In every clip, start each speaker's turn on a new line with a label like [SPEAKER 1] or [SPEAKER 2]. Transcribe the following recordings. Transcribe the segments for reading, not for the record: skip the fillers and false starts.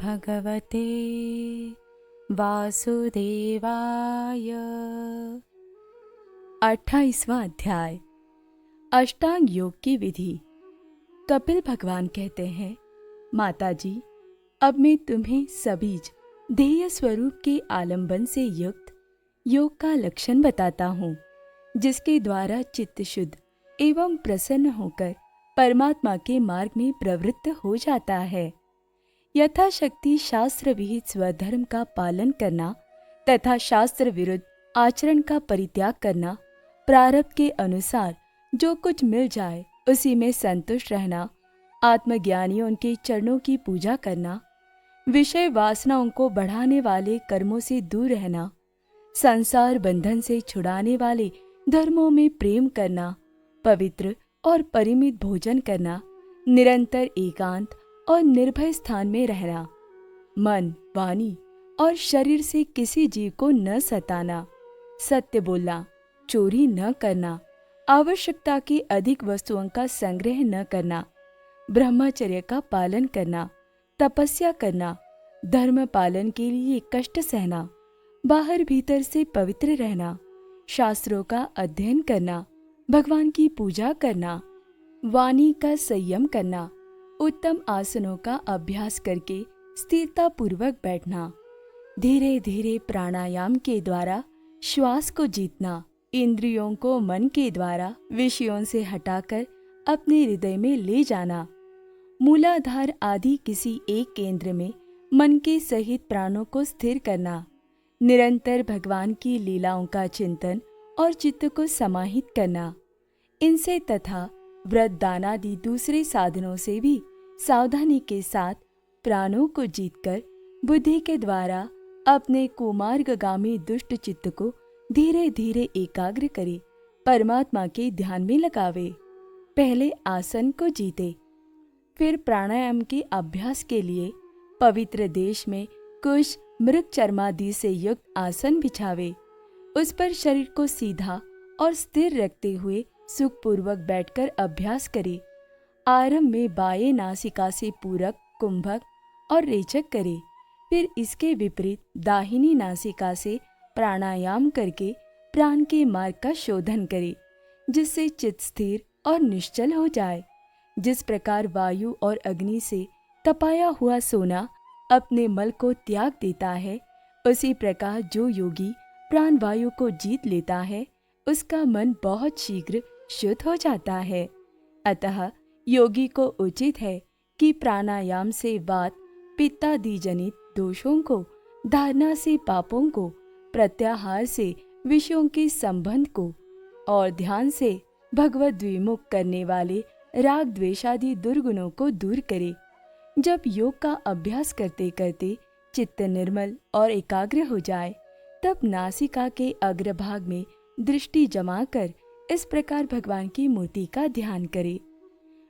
[SPEAKER 1] भगवते वासुदेवाय। 28वां अध्याय अष्टांग योग की विधि। कपिल भगवान कहते हैं, माताजी, अब मैं तुम्हें सबीज ध्येय स्वरूप के आलंबन से युक्त योग का लक्षण बताता हूँ, जिसके द्वारा चित्त शुद्ध एवं प्रसन्न होकर परमात्मा के मार्ग में प्रवृत्त हो जाता है। यथाशक्ति शास्त्र विहित स्वधर्म का पालन करना तथा शास्त्र विरुद्ध आचरण का परित्याग करना, प्रारब्ध के अनुसार जो कुछ मिल जाए उसी में संतुष्ट रहना, आत्मज्ञानियों के चरणों की पूजा करना, विषय वासनाओं को बढ़ाने वाले कर्मों से दूर रहना, संसार बंधन से छुड़ाने वाले धर्मों में प्रेम करना, पवित्र और परिमित भोजन करना, निरंतर एकांत और निर्भय स्थान में रहना, मन, वाणी और शरीर से किसी जीव को न सताना, सत्य बोलना, चोरी न करना, आवश्यकता की अधिक वस्तुओं का संग्रह न करना, ब्रह्मचर्य का पालन करना, तपस्या करना, धर्म पालन के लिए कष्ट सहना, बाहर भीतर से पवित्र रहना, शास्त्रों का अध्ययन करना, भगवान की पूजा करना, वाणी का संयम करना, उत्तम आसनों का अभ्यास करके स्थिरता पूर्वक बैठना, धीरे धीरे प्राणायाम के द्वारा श्वास को जीतना, इंद्रियों को मन के द्वारा विषयों से हटाकर अपने हृदय में ले जाना, मूलाधार आदि किसी एक केंद्र में मन के सहित प्राणों को स्थिर करना, निरंतर भगवान की लीलाओं का चिंतन और चित्त को समाहित करना, इनसे तथा व्रत दानादि दूसरे साधनों से भी सावधानी के साथ प्राणों को जीतकर बुद्धि के द्वारा अपने कुमार्गगामी दुष्ट चित्त को धीरे धीरे एकाग्र करे, परमात्मा के ध्यान में लगावे। पहले आसन को जीते, फिर प्राणायाम के अभ्यास के लिए पवित्र देश में कुश मृग चर्मादि से युक्त आसन बिछावे। उस पर शरीर को सीधा और स्थिर रखते हुए सुखपूर्वक बैठकर अभ्यास करे। आरंभ में बाएं नासिका से पूरक, कुंभक और रेचक करे, फिर इसके विपरीत दाहिनी नासिका से प्राणायाम करके प्राण के मार्ग का शोधन करे, जिससे चित्त स्थिर और निश्चल हो जाए। जिस प्रकार वायु और अग्नि से तपाया हुआ सोना अपने मल को त्याग देता है, उसी प्रकार जो योगी प्राण वायु को जीत लेता है, उसका मन बहुत शीघ्र शुद्ध हो जाता है। अतः योगी को उचित है कि प्राणायाम से वात पित्तादि जनित दोषों को, धारणा से पापों को, प्रत्याहार से विषयों के संबंध को और ध्यान से भगवत द्विमुख करने वाले राग द्वेषादि दुर्गुणों को दूर करे। जब योग का अभ्यास करते करते चित्त निर्मल और एकाग्र हो जाए, तब नासिका के अग्रभाग में दृष्टि जमाकर इस प्रकार भगवान की मूर्ति का ध्यान करे।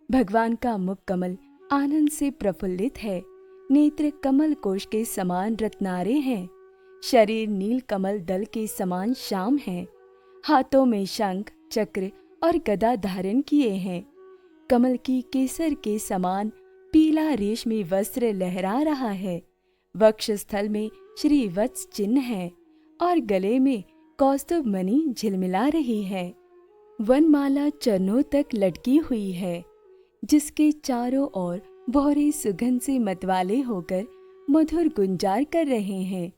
[SPEAKER 1] भगवान का मुख कमल आनंद से प्रफुल्लित है, नेत्र कमल कोश के समान रत्नारे हैं, शरीर नील कमल दल के समान श्याम है, हाथों में शंख, चक्र और गदा धारण किए हैं, कमल की केसर के समान पीला रेशमी वस्त्र लहरा रहा है, वक्षस्थल में श्री वत्स चिन्ह है और गले में कौस्तुभ मणि झिलमिला रही है। वनमाला चरणों तक लटकी हुई है, जिसके चारों ओर बोहरे सुगंध से मतवाले होकर मधुर गुंजार कर रहे हैं।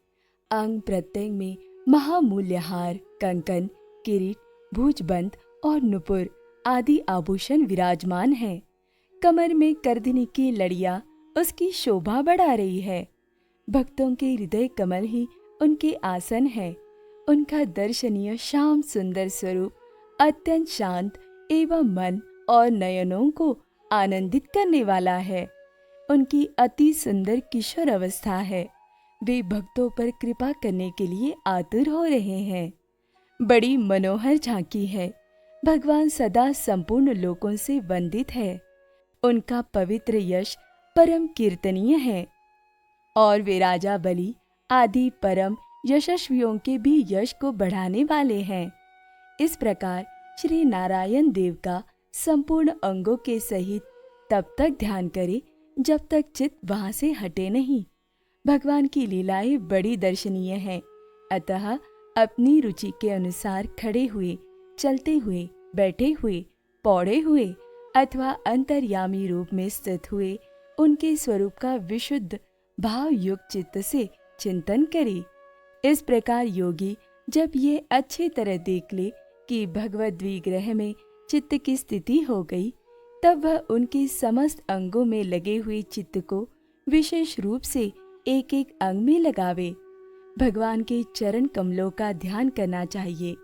[SPEAKER 1] अंग प्रत्यंग में महामूल्यहार, कंकन, किरीट, भुजबंद और नुपुर आदि आभूषण विराजमान हैं। कमर में करधनी की लड़ियां उसकी शोभा बढ़ा रही है। भक्तों के हृदय कमल ही उनके आसन है। उनका दर्शनीय श्याम सुंदर स्वरूप अत्यंत शांत एवं मन और नयनों को आनंदित करने वाला है। उनकी अति सुंदर किशोर अवस्था है। वे भक्तों पर कृपा करने के लिए आतुर हो रहे हैं। बड़ी मनोहर झांकी है। भगवान सदा संपूर्ण लोकों से वंदित है। उनका पवित्र यश परम कीर्तनीय है और वे राजा बलि आदि परम यशस्वियों के भी यश को बढ़ाने वाले हैं। इस प्रकार श्री नारायण देव का संपूर्ण अंगों के सहित तब तक ध्यान करे जब तक चित्त वहां से हटे नहीं भगवान की लीलाएं बड़ी दर्शनीय हैं, अतः अपनी रुचि के अनुसार खड़े हुए, चलते हुए, बैठे हुए, पौड़े हुए अथवा अंतर्यामी रूप में स्थित हुए उनके स्वरूप का विशुद्ध भाव युक्त चित्त से चिंतन करे। इस प्रकार योगी जब ये अच्छी तरह देख ले कि भगवद विग्रह में चित्त की स्थिति हो गई, तब वह उनके समस्त अंगों में लगे हुए चित्त को विशेष रूप से एक एक अंग में लगावे। भगवान के चरण कमलों का ध्यान करना चाहिए।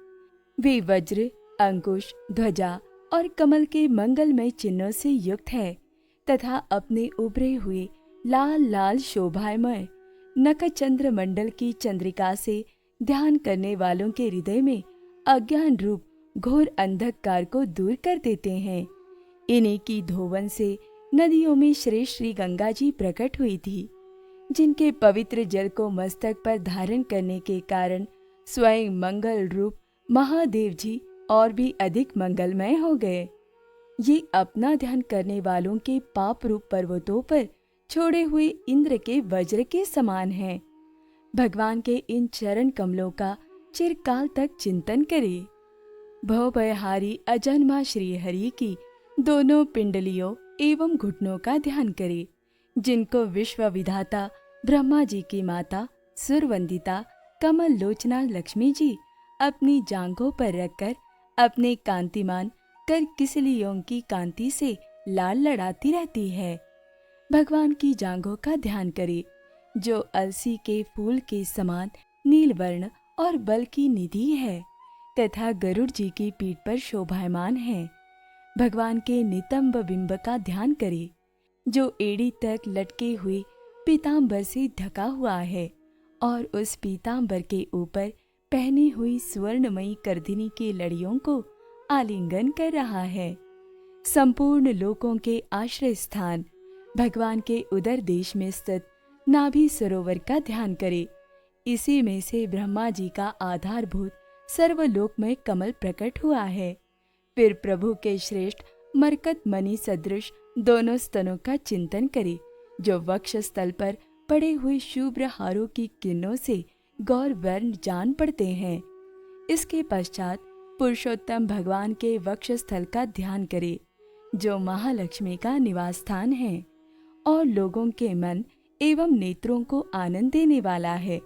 [SPEAKER 1] वे वज्र, अंकुश, ध्वजा और कमल के मंगलमय चिन्हों से युक्त है तथा अपने उभरे हुए लाल लाल शोभामय नखचंद्र मंडल की चंद्रिका से ध्यान करने वालों के हृदय में अज्ञान रूप घोर अंधकार को दूर कर देते हैं। इन्हीं की धोवन से नदियों में श्रेष्ठ श्री गंगा जी प्रकट हुई थी, जिनके पवित्र जल को मस्तक पर धारण करने के कारण स्वयं मंगल रूप महादेव जी और भी अधिक मंगलमय हो गए। ये अपना ध्यान करने वालों के पाप रूप पर्वतों पर छोड़े हुए इंद्र के वज्र के समान हैं। भगवान के इन चरण कमलों का चिरकाल तक चिंतन करे। भवभयहारी अजन्मा श्री हरि की दोनों पिंडलियों एवं घुटनों का ध्यान करे, जिनको विश्व विधाता ब्रह्मा जी की माता सुरवंदिता कमल लोचना लक्ष्मी जी अपनी जांघों पर रखकर अपने कांतिमान कर किसलियों की कांति से लाल लड़ाती रहती है। भगवान की जांघों का ध्यान करे, जो अलसी के फूल के समान नीलवर्ण और बल की निधि है तथा गरुड़ जी की पीठ पर शोभायमान है। भगवान के नितंब बिंब का ध्यान करे, जो एड़ी तक लटके हुए पीतांबर से ढका हुआ है और उस पीतांबर के ऊपर पहनी हुई स्वर्णमयी कर्दिनी की लड़ियों को आलिंगन कर रहा है। संपूर्ण लोकों के आश्रय स्थान भगवान के उदर देश में स्थित नाभि सरोवर का ध्यान करे। इसी में से ब्रह्मा जी का आधारभूत सर्वलोकमय कमल प्रकट हुआ है। फिर प्रभु के श्रेष्ठ मरकत मणि सदृश दोनों स्तनों का चिंतन करे, जो वक्ष स्थल पर पड़े हुए शुभ्र हारों की किरणों से गौर वर्ण जान पड़ते हैं। इसके पश्चात पुरुषोत्तम भगवान के वक्ष स्थल का ध्यान करे, जो महालक्ष्मी का निवास स्थान है और लोगों के मन एवं नेत्रों को आनंद देने वाला है।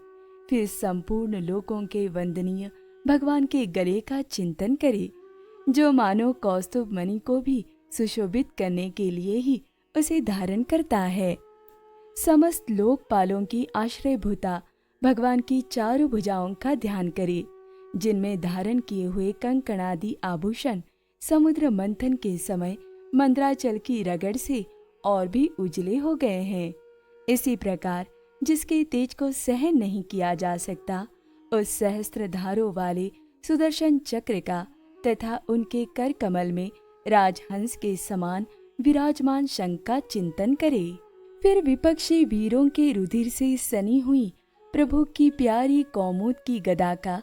[SPEAKER 1] फिर संपूर्ण लोकों के वंदनीय भगवान के गले का चिंतन करे, जो मानो कौस्तुभ मणि को भी सुशोभित करने के लिए ही उसे धारण करता है। समस्त लोकपालों की आश्रयभूता भगवान की चारों भुजाओं का ध्यान करे, जिनमें धारण किए हुए कंकणादि आभूषण समुद्र मंथन के समय मंद्राचल की रगड़ से और भी उजले हो गए हैं। इसी प्रकार जिसके तेज को सहन नहीं किया जा सकता, उस सहस्त्र धारों वाले सुदर्शन चक्र का तथा उनके कर कमल में राजहंस के समान विराजमान शंख का चिंतन करे। फिर विपक्षी वीरों के रुधिर से सनी हुई प्रभु की प्यारी कौमुद की गदा का,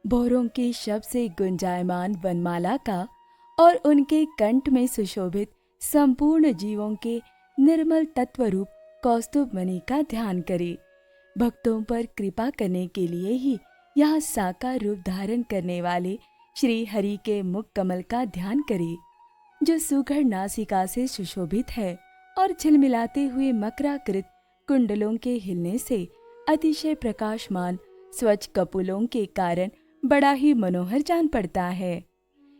[SPEAKER 1] भौरों के शब्द से गुंजायमान वनमाला का और उनके कंठ में सुशोभित संपूर्ण जीवों के निर्मल तत्व रूप कौस्तुभ मणि का ध्यान करे। भक्तों पर कृपा करने के लिए ही यहाँ साकार रूप धारण करने वाले श्री हरि के मुख कमल का ध्यान करे, जो सुघड़ नासिका से सुशोभित है और झिलमिलाते हुए मकराकृत कुंडलों के हिलने से अतिशय प्रकाशमान स्वच्छ कपोलों के कारण बड़ा ही मनोहर जान पड़ता है।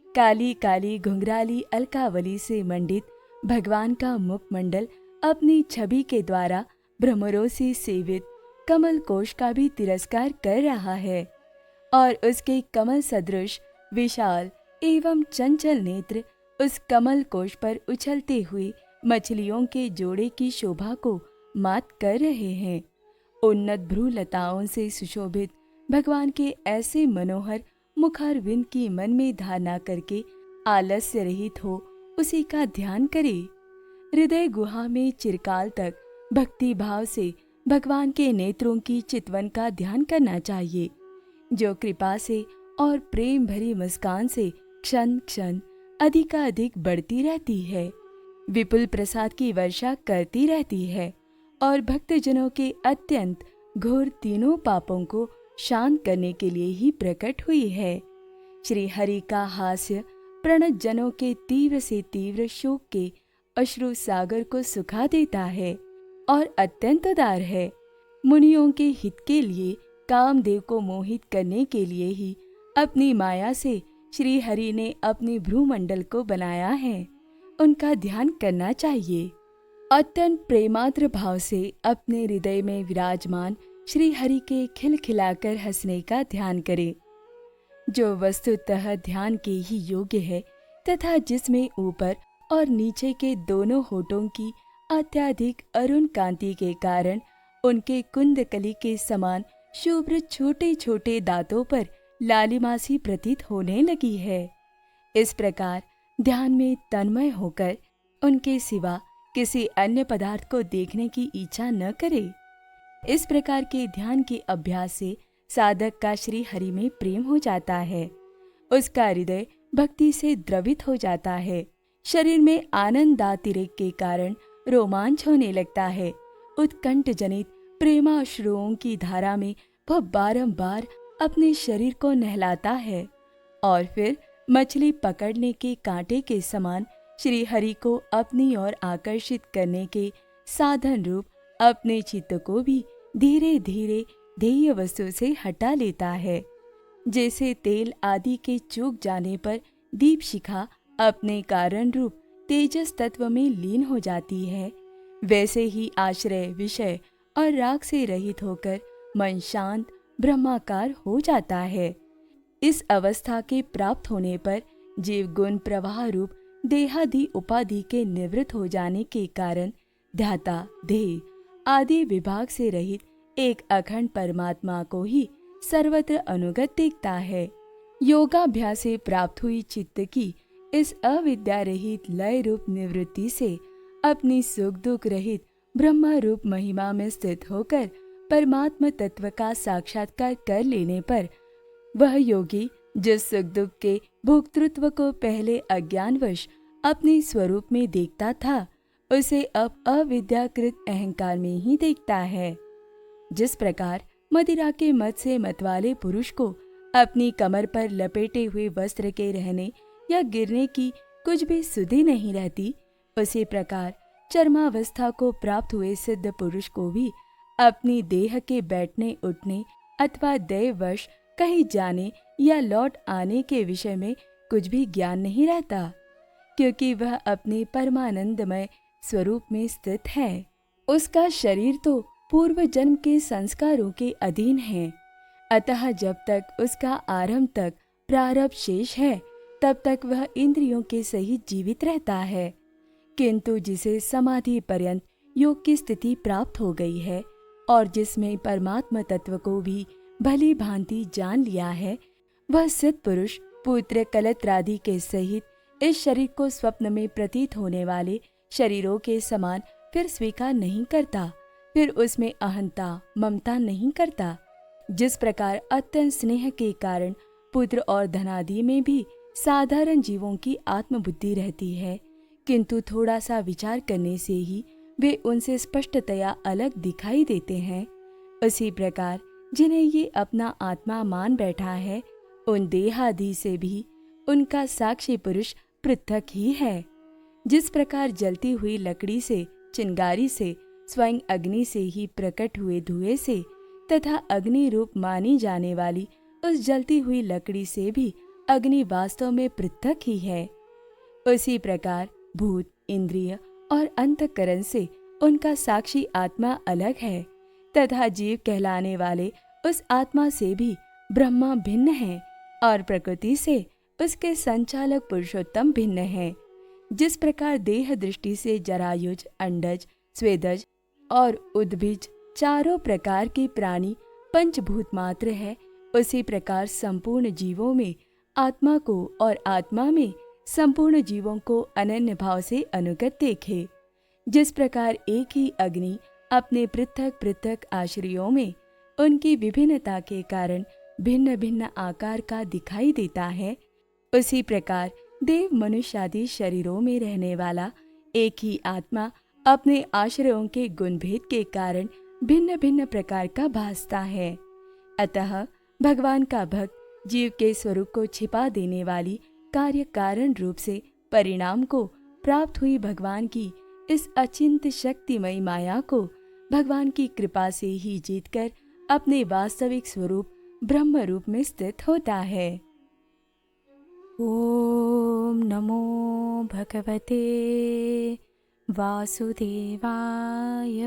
[SPEAKER 1] काली काली घुंघराली अलकावली से मंडित भगवान का मुखमंडल अपनी छवि के द्वारा भ्रमरों से सेवित कमल कोश का भी तिरस्कार कर रहा है और उसके कमल सदृश विशाल एवं चंचल नेत्र उस कमल कोश पर उछलते हुए मछलियों के जोड़े की शोभा को मात कर रहे हैं। उन्नत भ्रूलताओं से सुशोभित भगवान के ऐसे मनोहर मुखारविंद की मन में धारणा करके आलस्य रहित हो उसी का ध्यान करे। हृदय गुहा में चिरकाल तक भक्ति भाव से भगवान के नेत्रों की चितवन का ध्यान करना चाहिए, जो कृपा से और प्रेम भरी मुस्कान से क्षण क्षण अधिकाधिक बढ़ती रहती है, विपुल प्रसाद की वर्षा करती रहती है और भक्तजनों के अत्यंत घोर तीनों पापों को शांत करने के लिए ही प्रकट हुई है। श्री हरि का हास्य प्रणत जनों के तीव्र से तीव्र शोक के अश्रु सागर को सुखा देता है और अत्यंत उदार है। मुनियों के हित के लिए कामदेव को मोहित करने के लिए ही अपनी माया से श्री हरि ने अपने भ्रूमंडल को बनाया है। उनका ध्यान करना चाहिए। अत्यंत प्रेमाद्र भाव से अपने हृदय में विराजमान श्री हरि के खिलखिलाकर हंसने का ध्यान करें, जो वस्तुतः ध्यान के ही योग्य है तथा जिसमें ऊपर और नीचे के दोनों होठों की अत्यधिक अरुण कांति के कारण उनके कुंदकली के समान शुभ्र छोटे छोटे दांतों पर लालिमासी प्रतीत होने लगी है। इस प्रकार ध्यान में तन्मय होकर उनके सिवा किसी अन्य पदार्थ को देखने की इच्छा न करे। इस प्रकार के ध्यान के अभ्यास से साधक का श्री हरि में प्रेम हो जाता है। उसका हृदय भक्ति से द्रवित हो जाता है। शरीर में आनंदातिरेक के कारण रोमांच होने लगता है। उत्कंठ जनित प्रेमाश्रुओं की धारा में वह बारंबार अपने शरीर को नहलाता है और फिर मछली पकड़ने के कांटे के समान श्री हरि को अपनी ओर आकर्षित करने के साधन रूप अपने चित्त को भी धीरे धीरे ध्येय वस्तु से हटा लेता है। जैसे तेल आदि के चूक जाने पर दीप शिखा अपने कारण रूप तेजस तत्व में लीन हो जाती है, वैसे ही आश्रय विषय और राग से रहित होकर मन शांत ब्रह्माकार हो जाता है। इस अवस्था के प्राप्त होने पर जीव गुण प्रवाह रूप देहादि उपाधि के निवृत्त हो जाने के कारण ध्याता देह आदि विभाग से रहित एक अखंड परमात्मा को ही सर्वत्र अनुगत देखता है। योगाभ्यास से प्राप्त हुई चित्त की इस अविद्या रहित लय रूप निवृत्ति से अपनी सुख दुख रहित ब्रह्म रूप महिमा में स्थित होकर परमात्म तत्व का साक्षात्कार कर लेने पर वह योगी जिस सुख दुख के भोक्तृत्व को पहले अज्ञानवश अपने स्वरूप में देखता था, उसे अब अविद्याकृत अहंकार में ही देखता है। जिस प्रकार मदिरा के मद से मतवाले पुरुष को अपनी कमर पर लपेटे हुए वस्त्र के रहने या गिरने की कुछ भी सुधि नहीं रहती, उसी प्रकार चर्मावस्था को प्राप्त हुए सिद्ध पुरुष को भी अपनी देह के बैठने उठने अथवा दैववश कहीं जाने या लौट आने के विषय में कुछ भी ज्ञान नहीं रहता, क्योंकि वह अपने परमानंदमय स्वरूप में स्थित है। उसका शरीर तो पूर्व जन्म के संस्कारों के अधीन है, अतः जब तक उसका आरंभ तक प्रारब्ध शेष है तब तक वह इंद्रियों के सहित जीवित रहता है। किंतु जिसे समाधि पर्यंत योग की स्थिति प्राप्त हो गई है और जिसमें परमात्मा तत्व को भी भली भांति जान लिया है, वह सिद्ध पुरुष पुत्र कलत्रादि के सहित इस शरीर को स्वप्न में प्रतीत होने वाले शरीरों के समान फिर स्वीकार नहीं करता, फिर उसमें अहंता ममता नहीं करता। जिस प्रकार अत्यंत स्नेह के कारण पुत्र और धनादि में भी साधारण जीवों की आत्मबुद्धि रहती है, किंतु थोड़ा सा विचार करने से ही वे उनसे स्पष्टतया अलग दिखाई देते हैं, उसी प्रकार जिन्हें ये अपना आत्मा मान बैठा है, उन देहादि से भी उनका साक्षी पुरुष पृथक ही है। जिस प्रकार जलती हुई लकड़ी से, चिंगारी से, स्वयं अग्नि से ही प्रकट हुए धुएं से तथा अग्नि रूप मानी जाने वाली उस जलती हुई लकड़ी से भी अग्नि वास्तव में पृथक ही है, उसी प्रकार भूत इंद्रिय और अंतःकरण से उनका साक्षी आत्मा अलग है तथा जीव कहलाने वाले उस आत्मा से भी ब्रह्मा भिन्न है और प्रकृति से उसके संचालक पुरुषोत्तम भिन्न है। जिस प्रकार देह दृष्टि से जरायुज, अंडज, स्वेदज और उद्भिज चारों प्रकार के प्राणी पंचभूत मात्र है, उसी प्रकार संपूर्ण जीवों में आत्मा को और आत्मा में संपूर्ण जीवों को अनन्य भाव से अनुगत देखे। जिस प्रकार एक ही अग्नि अपने पृथक पृथक आश्रयों में उनकी विभिन्नता के कारण भिन्न भिन्न आकार का दिखाई देता है, उसी प्रकार देव मनुष्य आदि शरीरों में रहने वाला एक ही आत्मा अपने आश्रयों के गुणभेद के कारण भिन्न भिन्न प्रकार का भासता है। अतः भगवान का भक्त जीव के स्वरूप को छिपा देने वाली कार्य कारण रूप से परिणाम को प्राप्त हुई भगवान की इस अचिंत्य शक्तिमयी माया को भगवान की कृपा से ही जीतकर अपने वास्तविक स्वरूप ब्रह्म रूप में स्थित होता है। ओम नमो भगवते वासुदेवाय।